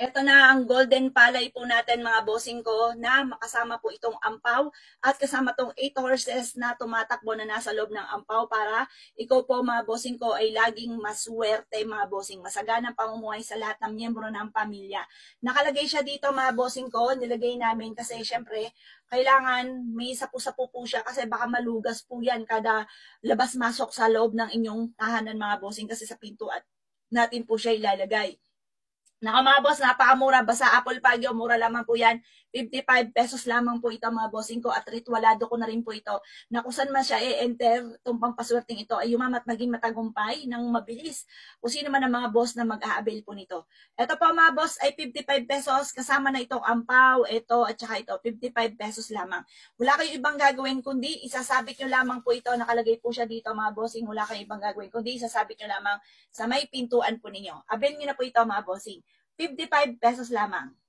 Ito na ang golden palay po natin mga bossing ko na makasama po itong ampaw at kasama tong 8 horses na tumatakbo na nasa loob ng ampaw para ikaw po mga bossing ko ay laging maswerte mga bossing. Masaganang pamumuhay sa lahat ng miyembro ng pamilya. Nakalagay siya dito mga bossing ko, nilagay namin kasi syempre kailangan may sapu-sapu po siya kasi baka malugas po yan kada labas-masok sa loob ng inyong tahanan mga bossing kasi sa pinto at natin po siya ilalagay. Naka mga boss, napakamura. Basta Apple Pagyo, mura lamang po yan. 55 pesos lamang po ito mga bossing ko at ritualado ko na rin po ito. Na kung saan man siya i-enter, itong pampaswerteng ito ay yumamat maging matagumpay ng mabilis. Kung sino man ang mga boss na mag-a-avail po nito. Ito po mga boss ay 55 pesos kasama na itong ampaw, ito at saka ito, 55 pesos lamang. Wala kayong ibang gagawin kundi isasabit nyo lamang po ito. Nakalagay po siya dito mga bossing. Wala kayong ibang gagawin kundi isasabit nyo lamang sa may pintuan po ninyo. Avail nyo na po ito mga bossing. 55 pesos lamang.